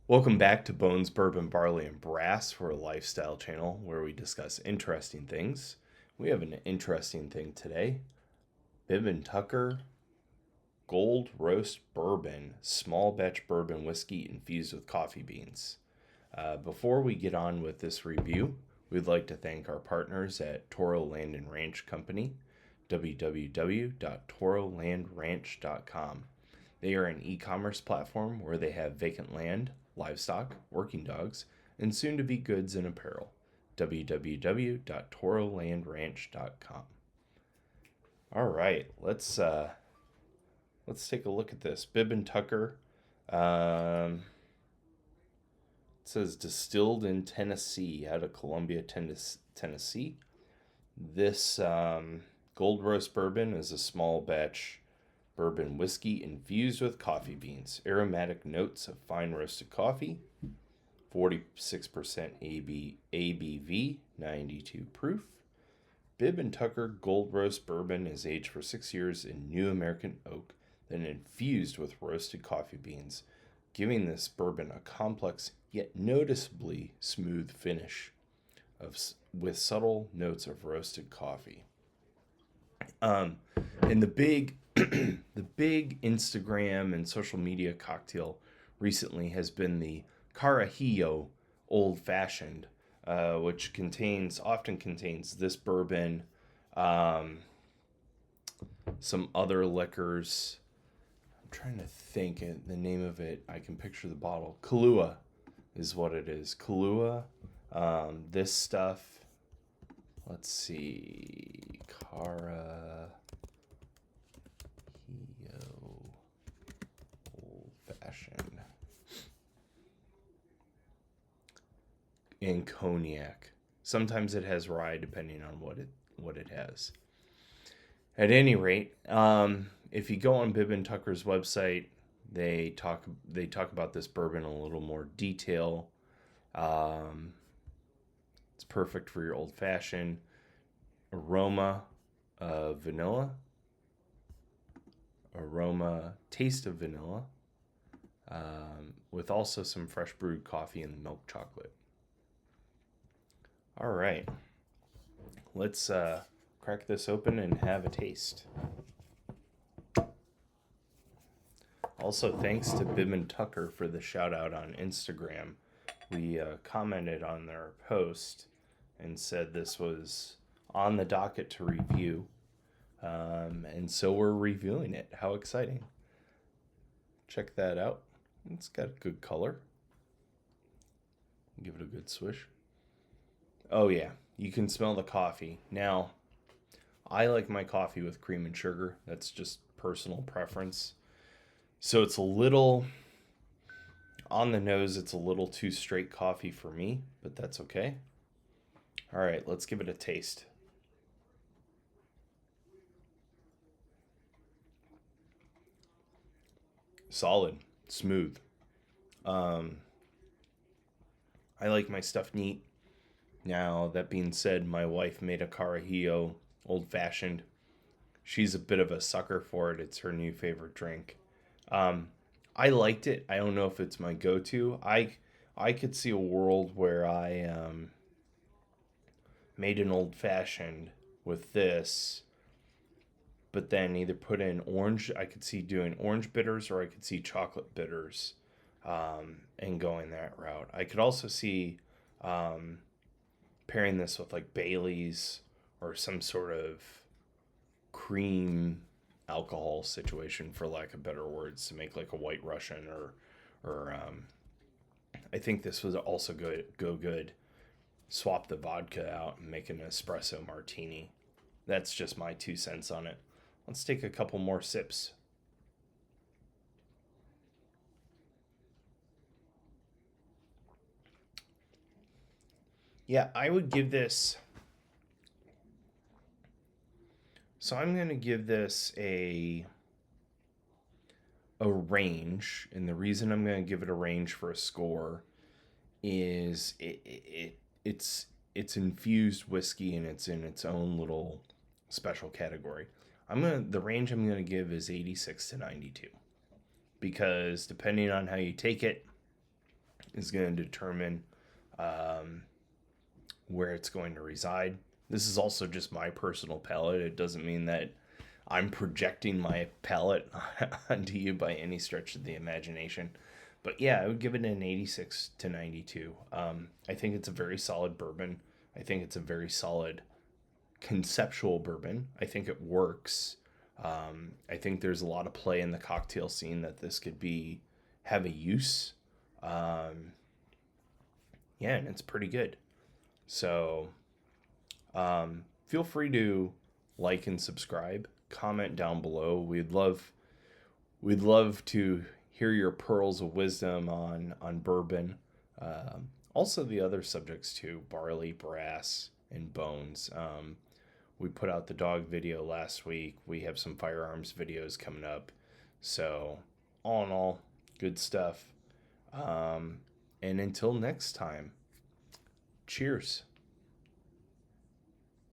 Welcome back to Bones, Bourbon, Barley, and Brass. We're a lifestyle channel where we discuss interesting things. We have an interesting thing today. Bib&Tucker Gold Roast Bourbon, small batch bourbon whiskey infused with coffee beans. Before we get on with this review, we'd like to thank our partners at Toro Land and Ranch Company, www.torolandranch.com. They are an e-commerce platform where they have vacant land, livestock, working dogs, and soon to be goods and apparel. www.torolandranch.com. All right, let's take a look at this. Bib&Tucker. It says distilled in Tennessee, out of Columbia, Tennessee. This gold roast bourbon is a small batch bourbon whiskey infused with coffee beans. Aromatic notes of fine roasted coffee. 46% ABV, 92 proof. Bib&Tucker Gold Roast Bourbon is aged for 6 years in new American oak, then infused with roasted coffee beans, giving this bourbon a complex yet noticeably smooth finish with subtle notes of roasted coffee. And the big the big Instagram and social media cocktail recently has been the Carajillo Old Fashioned, which often contains this bourbon, some other liquors. I'm trying to think the name of it. I can picture the bottle. Kahlua is what it is. Kahlua. This stuff. Let's see. Carajillo Old Fashioned. And cognac. Sometimes it has rye, depending on what it has. At any rate, if you go on Bib&Tucker's website, they talk about this bourbon in a little more detail. It's perfect for your old fashioned. Aroma of vanilla. Taste of vanilla. With also some fresh brewed coffee and milk chocolate. All right, let's crack this open and have a taste. Also, thanks to Bib&Tucker for the shout out on Instagram. We commented on their post and said this was on the docket to review. And so we're reviewing it. How exciting. Check that out. It's got a good color. Give it a good swish. Oh yeah, you can smell the coffee. Now, I like my coffee with cream and sugar. That's just personal preference. So it's a little, on the nose, it's a little too straight coffee for me, but that's okay. All right, let's give it a taste. Solid, smooth. I like my stuff neat. Now, that being said, my wife made a Carajillo Old Fashioned. She's a bit of a sucker for it. It's her new favorite drink. I liked it. I don't know if it's my go-to. I could see a world where I made an Old Fashioned with this, but then either put in orange. I could see doing orange bitters, or I could see chocolate bitters, and going that route. I could also see pairing this with like Bailey's or some sort of cream alcohol situation, for lack of better words, to make like a White Russian or I think this was also good. Swap the vodka out and make an espresso martini. That's just my 2 cents on it. Let's take a couple more sips. Yeah, I would give this. So I'm going to give this a range, and the reason I'm going to give it a range for a score is it's infused whiskey and it's in its own little special category. The range I'm going to give is 86 to 92, because depending on how you take it, is going to determine where it's going to reside. This is also just my personal palate. It doesn't mean that I'm projecting my palate onto you by any stretch of the imagination. But yeah, I would give it an 86 to 92. I think it's a very solid bourbon. I think it's a very solid conceptual bourbon. I think it works. I think there's a lot of play in the cocktail scene that this could have a use. Yeah, and it's pretty good. So feel free to like and subscribe. Comment down below. We'd love to hear your pearls of wisdom on bourbon. Also the other subjects too, barley, brass, and bones. We put out the dog video last week. We have some firearms videos coming up. So all in all, good stuff. And until next time, cheers.